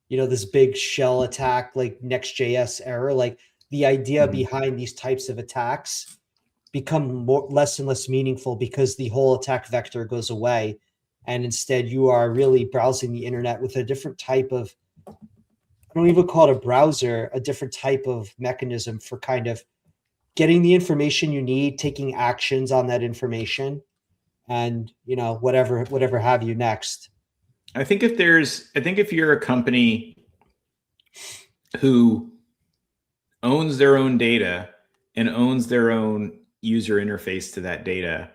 this big shell attack, like Next.js era. Like, the idea behind these types of attacks become less and less meaningful because the whole attack vector goes away, and instead you are really browsing the internet with a different type of, I don't even call it a browser, a different type of mechanism for kind of getting the information you need, taking actions on that information, and whatever have you next. I think if you're a company who owns their own data and owns their own user interface to that data,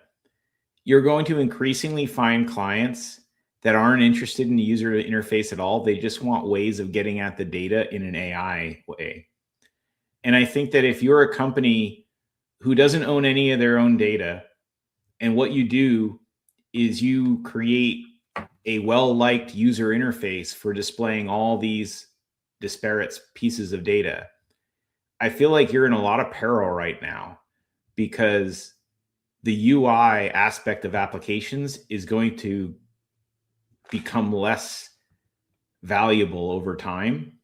you're going to increasingly find clients that aren't interested in the user interface at all. They just want ways of getting at the data in an AI way. And I think that if you're a company who doesn't own any of their own data, and what you do is you create a well-liked user interface for displaying all these disparate pieces of data, I feel like you're in a lot of peril right now, because the UI aspect of applications is going to become less valuable over time.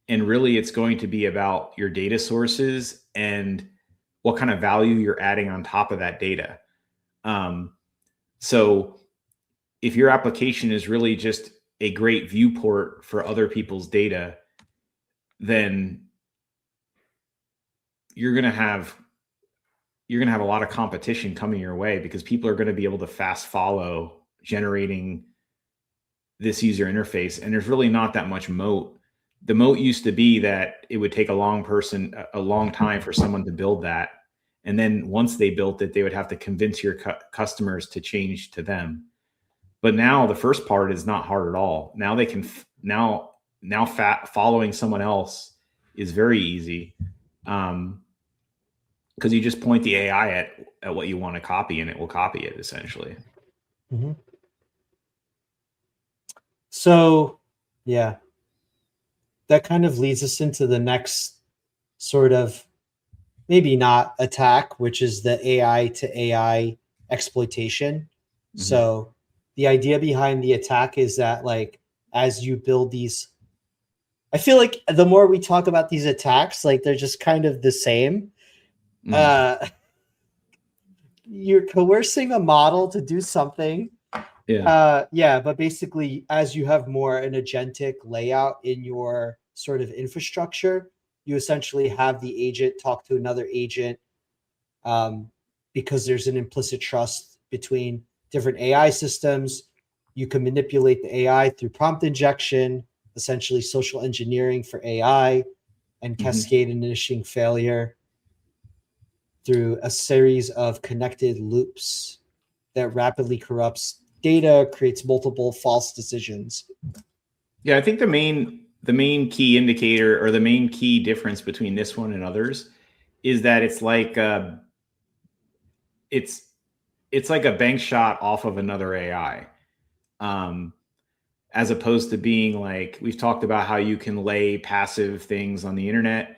And really, it's going to be about your data sources and what kind of value you're adding on top of that data. So if your application is really just a great viewport for other people's data, then you're going to have a lot of competition coming your way, because people are going to be able to fast follow generating this user interface. And there's really not that much moat. The moat used to be that it would take a long time for someone to build that. And then once they built it, they would have to convince your customers to change to them. But now the first part is not hard at all. Now they can following someone else is very easy. Because you just point the AI at what you want to copy, and it will copy it essentially. Mm-hmm. So, yeah, that kind of leads us into the next sort of, maybe not attack, which is the AI to AI exploitation. Mm-hmm. So the idea behind the attack is that, like, as you build these, I feel like the more we talk about these attacks, like, they're just kind of the same. You're coercing a model to do something. But basically, as you have more an agentic layout in your sort of infrastructure, you essentially have the agent talk to another agent, because there's an implicit trust between different AI systems. You can manipulate the AI through prompt injection, essentially social engineering for AI, and cascade initiating failure through a series of connected loops that rapidly corrupts data, creates multiple false decisions. Yeah, I think the main key indicator, or the main key difference between this one and others, is that it's like it's like a bank shot off of another AI, as opposed to being like, we've talked about how you can lay passive things on the internet,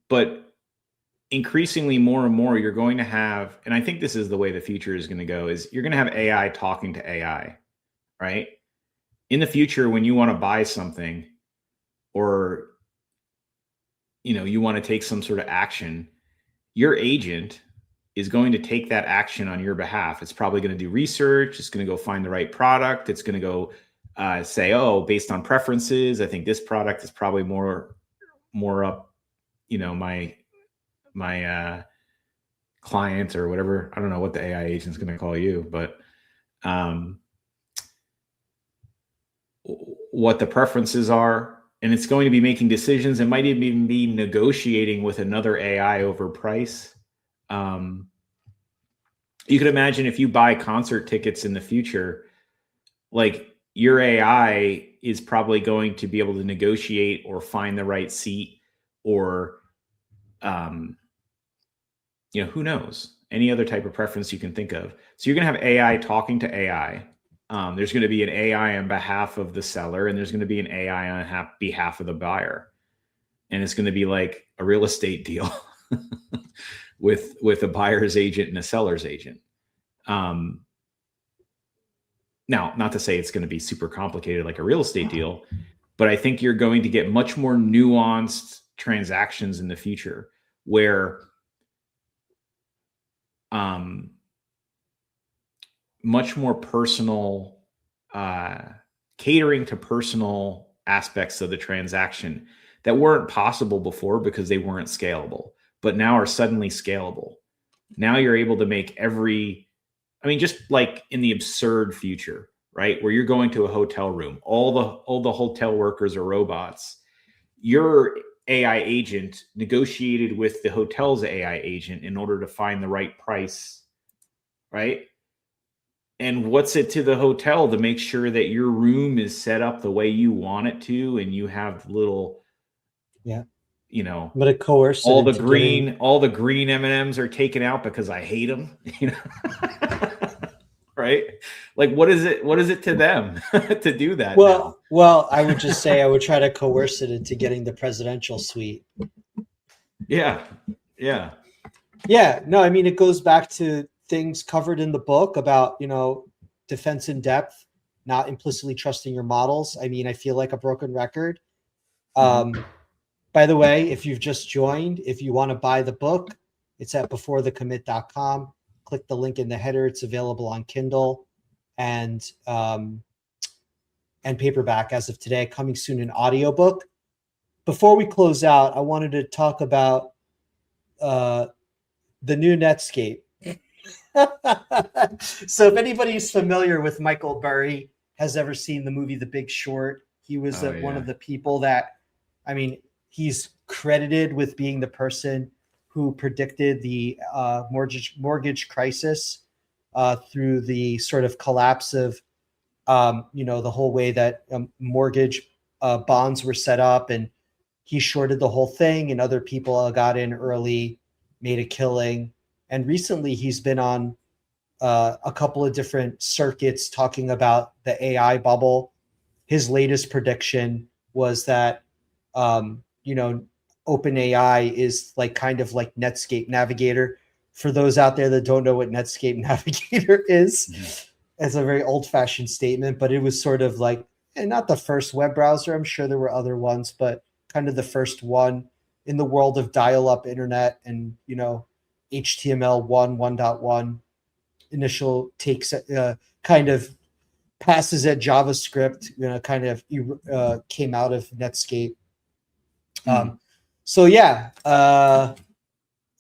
but increasingly more and more you're going to have, and I think this is the way the future is going to go, is you're going to have AI talking to AI, right? In the future, when you want to buy something, or you want to take some sort of action, your agent is going to take that action on your behalf. It's probably going to do research. It's going to go find the right product. It's going to go say, oh, based on preferences, I think this product is probably more up, my client, or whatever. I don't know what the AI agent is going to call you, but what the preferences are, and it's going to be making decisions. It might even be negotiating with another AI over price. You could imagine if you buy concert tickets in the future, like your AI is probably going to be able to negotiate or find the right seat, or, who knows, any other type of preference you can think of. So you're going to have AI talking to AI. There's going to be an AI on behalf of the seller, and there's going to be an AI on behalf of the buyer. And it's going to be like a real estate deal with a buyer's agent and a seller's agent. Now, not to say it's going to be super complicated like a real estate deal, but I think you're going to get much more nuanced transactions in the future where much more personal, catering to personal aspects of the transaction that weren't possible before because they weren't scalable, but now are suddenly scalable. Now you're able to make just like in the absurd future, right? Where you're going to a hotel room, all the hotel workers are robots. Your AI agent negotiated with the hotel's AI agent in order to find the right price, right? And what's it to the hotel to make sure that your room is set up the way you want it to, and you have little, but it coerced all the green M&Ms are taken out because I hate them, right? Like, what is it to them to do that? Well, I would just say I would try to coerce it into getting the presidential suite. Yeah. No, I mean, it goes back to things covered in the book about, defense in depth, not implicitly trusting your models. I mean, I feel like a broken record. By the way, if you've just joined, if you want to buy the book, it's at beforethecommit.com. Click the link in the header. It's available on Kindle and paperback as of today, coming soon in audiobook. Before we close out, I wanted to talk about the new Netscape. So if anybody's familiar with Michael Burry, has ever seen the movie The Big Short, he was one of the people that, he's credited with being the person who predicted the mortgage crisis through the sort of collapse of, the whole way that mortgage bonds were set up, and he shorted the whole thing, and other people got in early, made a killing. And recently he's been on a couple of different circuits talking about the AI bubble. His latest prediction was that, OpenAI is kind of like Netscape Navigator. For those out there that don't know what Netscape Navigator is, it's a very old-fashioned statement, but it was sort of like, not the first web browser. I'm sure there were other ones, but kind of the first one in the world of dial-up internet and, HTML 1.1 initial takes kind of passes at JavaScript, came out of Netscape. I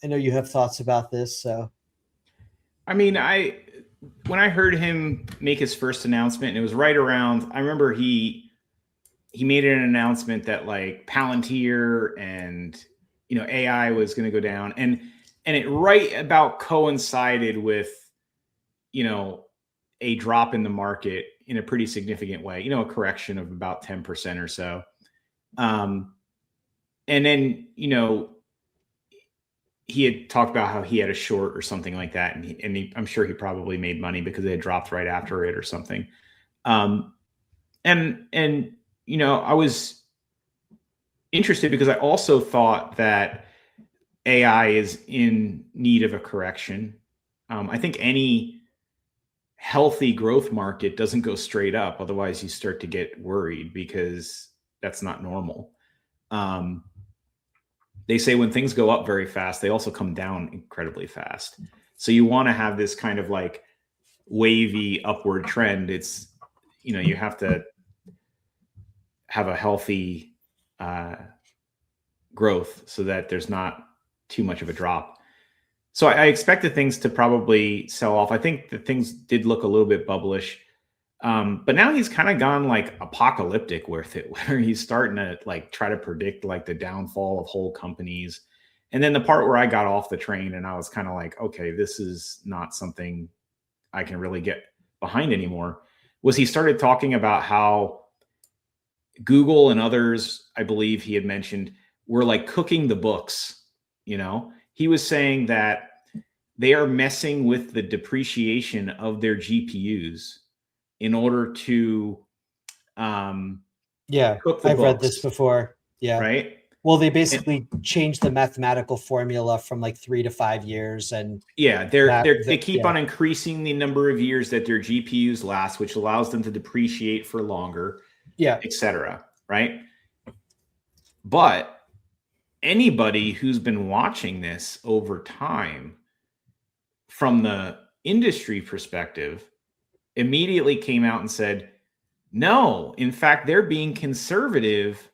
know you have thoughts about this. So, when I heard him make his first announcement, and it was right around, I remember he made an announcement that like Palantir and, AI was going to go down, and it right about coincided with, a drop in the market in a pretty significant way, a correction of about 10% or so. And then, he had talked about how he had a short or something like that. And I'm sure he probably made money because it had dropped right after it or something. I was interested because I also thought that AI is in need of a correction. I think any healthy growth market doesn't go straight up. Otherwise you start to get worried because that's not normal. They say when things go up very fast, they also come down incredibly fast. So you want to have this kind of like wavy upward trend. It's, you have to have a healthy growth so that there's not too much of a drop. So I expected things to probably sell off. I think that things did look a little bit bubblish. But now he's kind of gone like apocalyptic with it, where he's starting to like try to predict like the downfall of whole companies. And then the part where I got off the train and I was kind of like, okay, this is not something I can really get behind anymore, was he started talking about how Google and others, I believe he had mentioned, were like cooking the books. You know, he was saying that they are messing with the depreciation of their GPUs in order to cook the I've books, read this before. Yeah. Right. Well, they basically changed the mathematical formula from like 3 to 5 years, and they keep on increasing the number of years that their GPUs last, which allows them to depreciate for longer, etc. Right. But anybody who's been watching this over time from the industry perspective immediately came out and said, no, in fact, they're being conservative.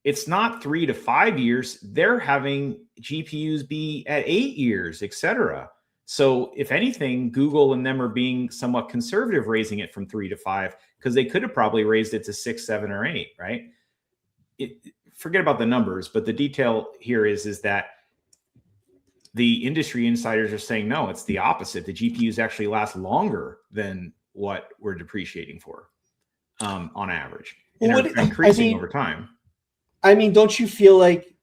It's not 3 to 5 years. They're having GPUs be at 8 years, etc. So if anything, Google and them are being somewhat conservative, raising it from 3 to 5, because they could have probably raised it to 6, 7, or 8, right? Forget about the numbers, but the detail here is that the industry insiders are saying, no, it's the opposite. The GPUs actually last longer than what we're depreciating for on average, and are increasing over time. I mean, don't you feel like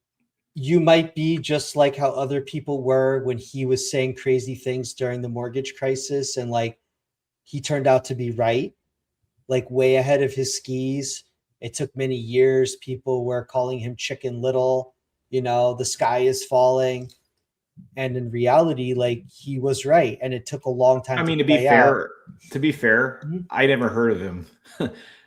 you might be just like how other people were when he was saying crazy things during the mortgage crisis, and like he turned out to be right, like way ahead of his skis. It took many years. People were calling him Chicken Little, you know, the sky is falling. And in reality, like, he was right, and it took a long time. I mean, to be fair, mm-hmm. I never heard of him.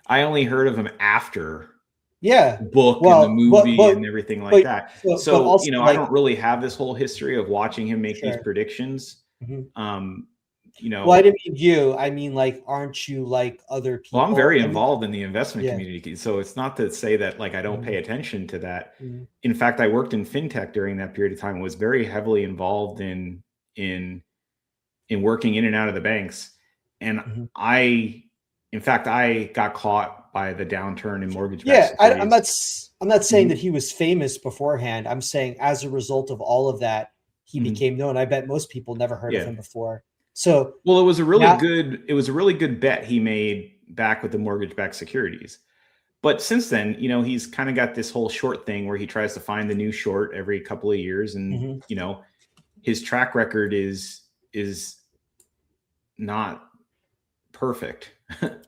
I only heard of him after the book and the movie and everything like that. So also, you know, like, I don't really have this whole history of watching him make these predictions. Mm-hmm. You know, well, I didn't mean you. I mean, like, aren't you like other people? Well, I'm very involved in the investment community, so it's not to say that like I don't pay attention to that. In fact, I worked in fintech during that period of time and was very heavily involved in working in and out of the banks. And I got caught by the downturn in mortgage. I'm not saying that he was famous beforehand. I'm saying as a result of all of that, he became known. I bet most people never heard of him before. So, well, it was a really good bet he made back with the mortgage-backed securities. But since then, you know, he's kind of got this whole short thing where he tries to find the new short every couple of years, and you know, his track record is not perfect.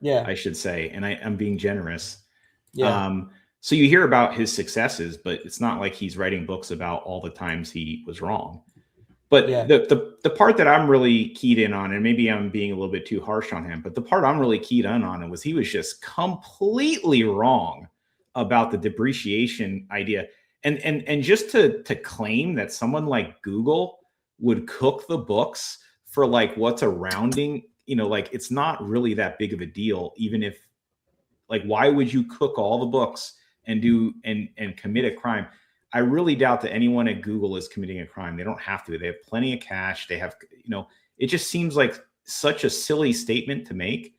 I should say, and I'm being generous. So you hear about his successes, but it's not like he's writing books about all the times he was wrong. But the part that I'm really keyed in on, and maybe I'm being a little bit too harsh on him, but the part I'm really keyed in on was he was just completely wrong about the depreciation idea. And just to claim that someone like Google would cook the books for like what's a rounding, you know, like it's not really that big of a deal, even if, like, why would you cook all the books and commit a crime? I really doubt that anyone at Google is committing a crime. They don't have to. They have plenty of cash. They have, you know, it just seems like such a silly statement to make.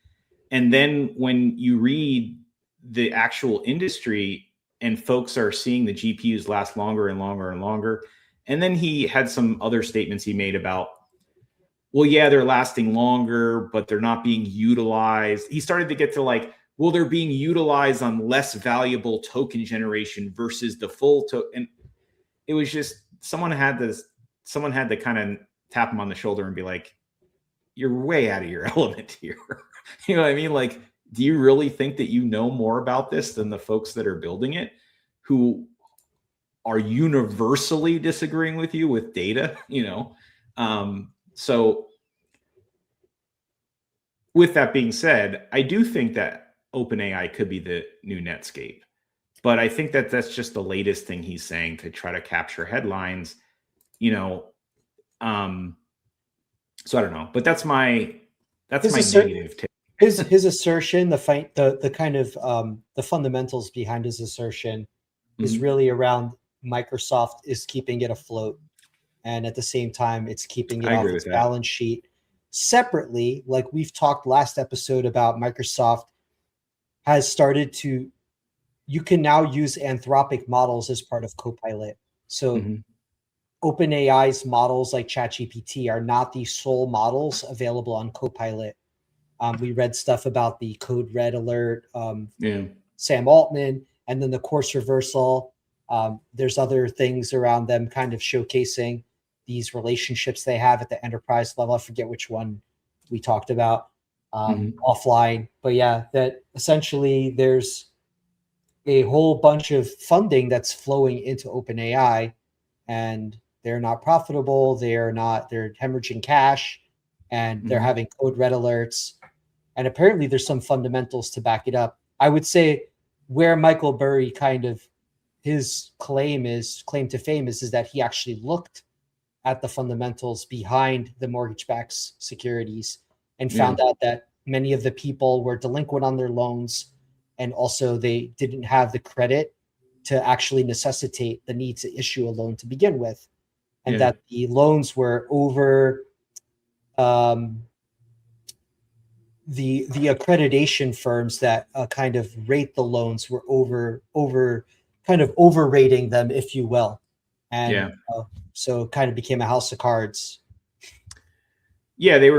And then when you read the actual industry and folks are seeing the GPUs last longer and longer and longer. And then he had some other statements he made about, well, yeah, they're lasting longer, but they're not being utilized. He started to get to like, well, they're being utilized on less valuable token generation versus the full token. And it was just someone had to kind of tap him on the shoulder and be like, you're way out of your element here. You know what I mean? Like, do you really think that you know more about this than the folks that are building it, who are universally disagreeing with you with data? You know? So with that being said, I do think that OpenAI could be the new Netscape, but I think that that's just the latest thing he's saying to try to capture headlines, you know. So I don't know, but that's my negative take. His assertion, the kind of the fundamentals behind his assertion is really around Microsoft is keeping it afloat, and at the same time, it's keeping it off its balance sheet. separately, like we've talked last episode about, Microsoft has started to, you can now use Anthropic models as part of Copilot. So OpenAI's models like ChatGPT are not the sole models available on Copilot. We read stuff about the code red alert, Sam Altman, and then the course reversal. There's other things around them kind of showcasing these relationships they have at the enterprise level. I forget which one we talked about offline. But yeah, that essentially there's a whole bunch of funding that's flowing into OpenAI, and they're not profitable. They're hemorrhaging cash, and they're having code red alerts. And apparently there's some fundamentals to back it up. I would say where Michael Burry kind of, his claim to fame is that he actually looked at the fundamentals behind the mortgage-backed securities and found out that many of the people were delinquent on their loans, and also they didn't have the credit to actually necessitate the need to issue a loan to begin with, and that the loans were over the accreditation firms that kind of rate the loans were overrating them, if you will. And so it kind of became a house of cards. Yeah, the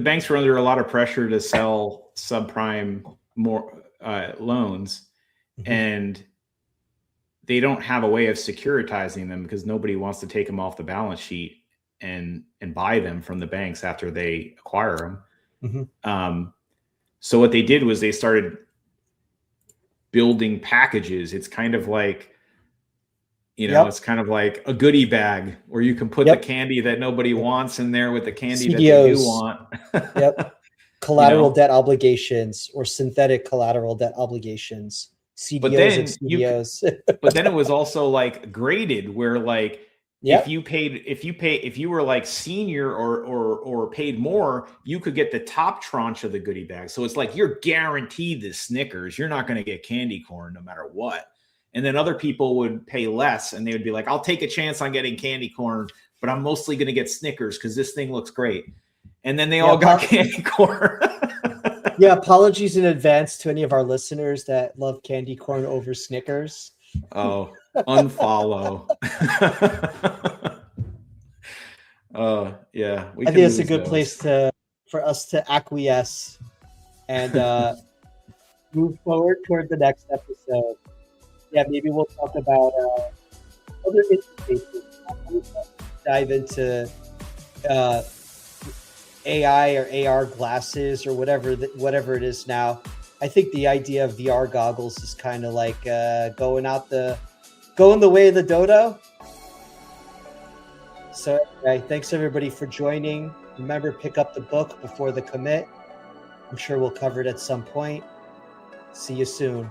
banks were under a lot of pressure to sell subprime loans, and they don't have a way of securitizing them because nobody wants to take them off the balance sheet and buy them from the banks after they acquire them. So what they did was they started building packages. It's kind of like, it's kind of like a goodie bag where you can put the candy that nobody wants in there with the candy CDOs. That they do want. Collateral debt obligations or synthetic collateral debt obligations. CDOs and CDOs. But then it was also like graded, where like, if you were like senior or paid more, you could get the top tranche of the goodie bag. So it's like you're guaranteed the Snickers. You're not going to get candy corn no matter what. And then other people would pay less, and they would be like, I'll take a chance on getting candy corn, but I'm mostly going to get Snickers because this thing looks great. And then they all got candy corn. Apologies in advance to any of our listeners that love candy corn over Snickers. Oh, unfollow. I think it's a good place for us to acquiesce and move forward toward the next episode. Maybe we'll talk about other interfaces. Dive into AI or AR glasses or whatever it is now. I think the idea of VR goggles is kind of like going the way of the dodo. So thanks everybody for joining. Remember, pick up the book before the commit. I'm sure we'll cover it at some point. See you soon.